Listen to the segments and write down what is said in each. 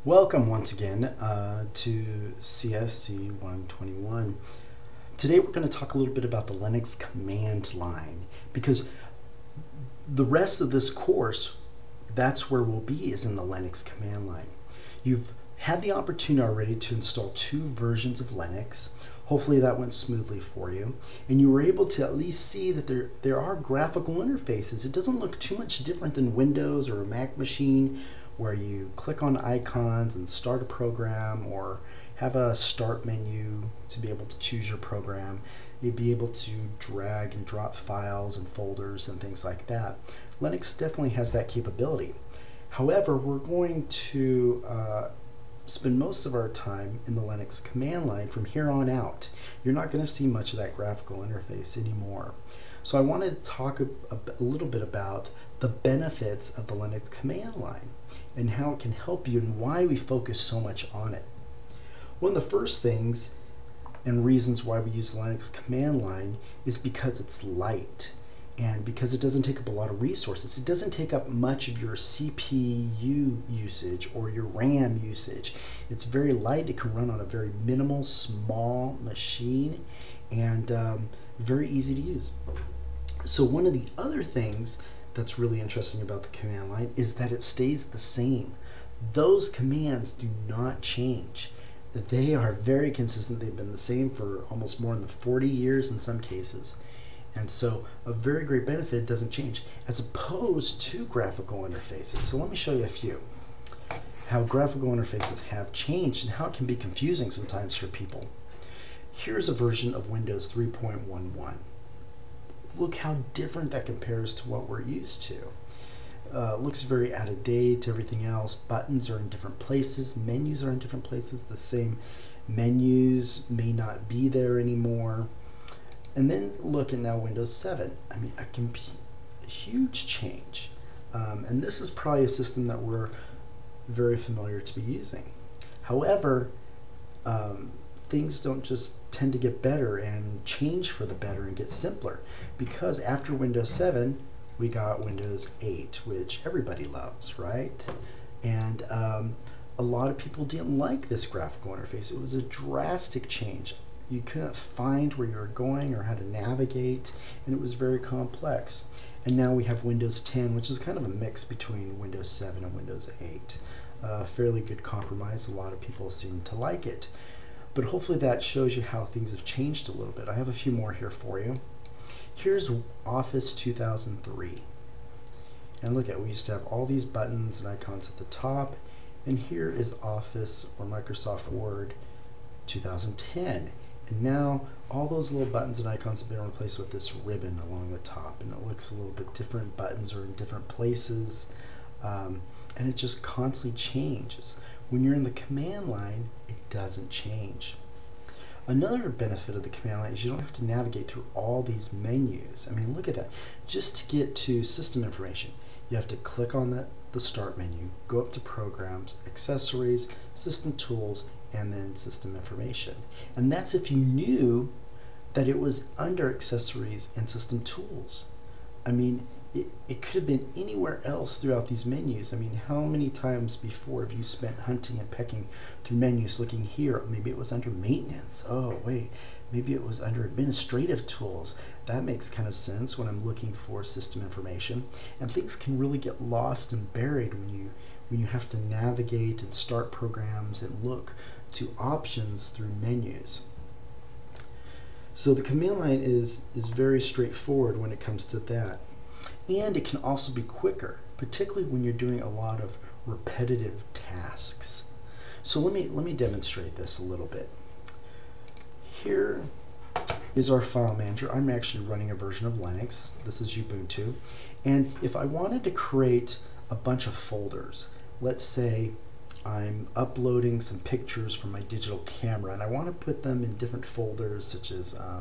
Welcome once again to CSC 121. Today we're going to talk a little bit about the Linux command line, because the rest of this course, that's where we'll be, is in the Linux command line. You've had the opportunity already to install 2 versions of Linux. Hopefully that went smoothly for you, and you were able to at least see that there are graphical interfaces. It doesn't look too much different than Windows or a Mac machine, where you click on icons and start a program, or have a start menu to be able to choose your program. You'd be able to drag and drop files and folders and things like that. Linux definitely has that capability. However, we're going to spend most of our time in the Linux command line from here on out. You're not going to see much of that graphical interface anymore. So I want to talk a little bit about the benefits of the Linux command line and how it can help you and why we focus so much on it. One of the first things and reasons why we use the Linux command line is because it's light, and because it doesn't take up a lot of resources. It doesn't take up much of your CPU usage or your RAM usage. It's very light. It can run on a very minimal, small machine, and very easy to use. So one of the other things that's really interesting about the command line is that it stays the same. Those commands do not change. They are very consistent. They've been the same for almost more than 40 years in some cases. And so a very great benefit doesn't change, as opposed to graphical interfaces. So let me show you a few. How graphical interfaces have changed and how it can be confusing sometimes for people. Here's a version of Windows 3.11. Look how different that compares to what we're used to. Looks very out of date, everything else. Buttons are in different places, menus are in different places. The same menus may not be there anymore. And then look at now Windows 7. I mean, a huge change. And this is probably a system that we're very familiar to be using. However, things don't just tend to get better and change for the better and get simpler, because after Windows 7 we got Windows 8, which everybody loves, right? And a lot of people didn't like this graphical interface. It was a drastic change. You couldn't find where you were going or how to navigate, and it was very complex. And now we have Windows 10, which is kind of a mix between Windows 7 and Windows 8. Fairly good compromise. A lot of people seem to like it. But hopefully that shows you how things have changed a little bit. I have a few more here for you. Here's Office 2003. And look at, we used to have all these buttons and icons at the top. And here is Office or Microsoft Word 2010. And now all those little buttons and icons have been replaced with this ribbon along the top. And it looks a little bit different. Buttons are in different places. And it just constantly changes. When you're in the command line, it doesn't change. Another benefit of the command line is you don't have to navigate through all these menus. I mean, look at that. Just to get to system information, you have to click on the start menu, go up to programs, accessories, system tools, and then system information. And that's if you knew that it was under accessories and system tools. I mean, it could have been anywhere else throughout these menus. I mean, how many times before have you spent hunting and pecking through menus looking here? Maybe it was under maintenance. Oh, wait, maybe it was under administrative tools. That makes kind of sense when I'm looking for system information. And things can really get lost and buried when you have to navigate and start programs and look to options through menus. So the command line is very straightforward when it comes to that. And it can also be quicker, particularly when you're doing a lot of repetitive tasks. So let me demonstrate this a little bit. Here is our file manager. I'm actually running a version of Linux. This is Ubuntu. And if I wanted to create a bunch of folders, let's say I'm uploading some pictures from my digital camera and I want to put them in different folders, such as I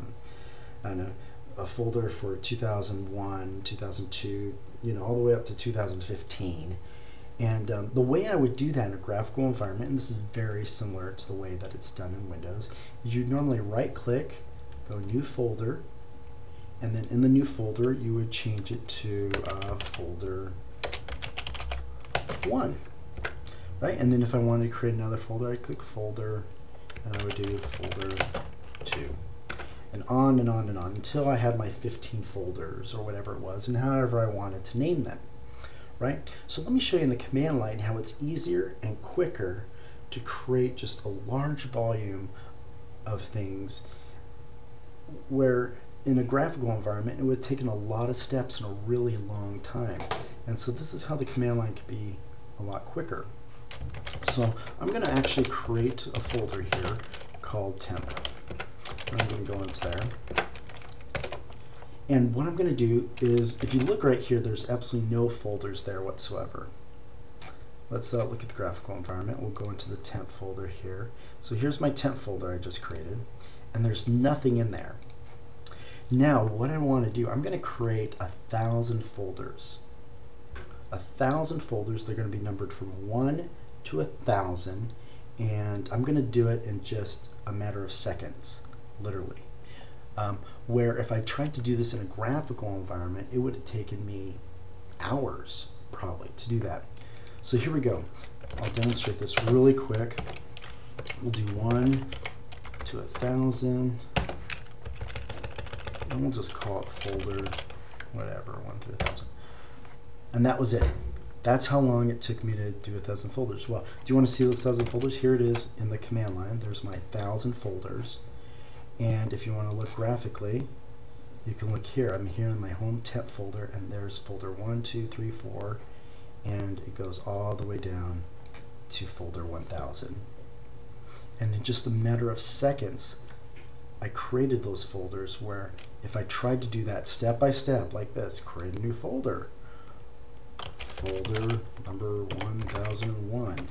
don't know, a folder for 2001, 2002, all the way up to 2015. And the way I would do that in a graphical environment, and this is very similar to the way that it's done in Windows, is you normally right click, go new folder, and then in the new folder you would change it to folder 1. right? And then if I wanted to create another folder, I'd click folder, and I would do folder 2. And on and on and on until I had my 15 folders or whatever it was, and however I wanted to name them, right? So let me show you in the command line how it's easier and quicker to create just a large volume of things, where in a graphical environment it would have taken a lot of steps and a really long time. And so this is how the command line could be a lot quicker. So I'm going to actually create a folder here called temp. I'm going to go into there. And what I'm going to do is, if you look right here, there's absolutely no folders there whatsoever. Let's look at the graphical environment. We'll go into the temp folder here. So here's my temp folder I just created, and there's nothing in there. Now what I want to do, I'm going to create 1,000 folders. 1,000 folders. They're going to be numbered from 1 to 1,000, and I'm going to do it in just a matter of seconds, literally. Where if I tried to do this in a graphical environment, it would have taken me hours probably to do that. So here we go. I'll demonstrate this really quick. We'll do 1 to 1,000, and we'll just call it folder, whatever, 1 to 1,000. And that was it. That's how long it took me to do 1,000 folders. Well, do you want to see those 1,000 folders? Here it is in the command line. There's my 1,000 folders. And if you want to look graphically, you can look here. I'm here in my home temp folder, and there's folder 1, 2, 3, 4, and it goes all the way down to folder 1,000. And in just a matter of seconds, I created those folders where if I tried to do that step by step like this, create a new folder, folder number 1001.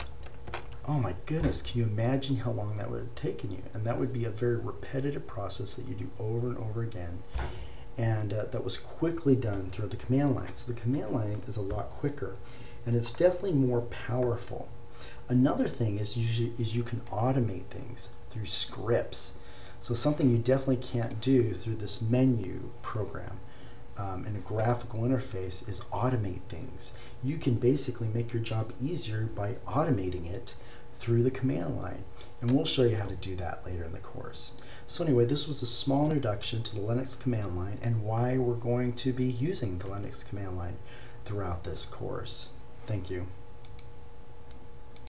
Oh my goodness, can you imagine how long that would have taken you? And that would be a very repetitive process that you do over and over again. And that was quickly done through the command line. So the command line is a lot quicker, and it's definitely more powerful. Another thing is you can automate things through scripts. So something you definitely can't do through this menu program in a graphical interface is automate things. You can basically make your job easier by automating it through the command line, and we'll show you how to do that later in the course. So anyway, this was a small introduction to the Linux command line and why we're going to be using the Linux command line throughout this course. Thank you.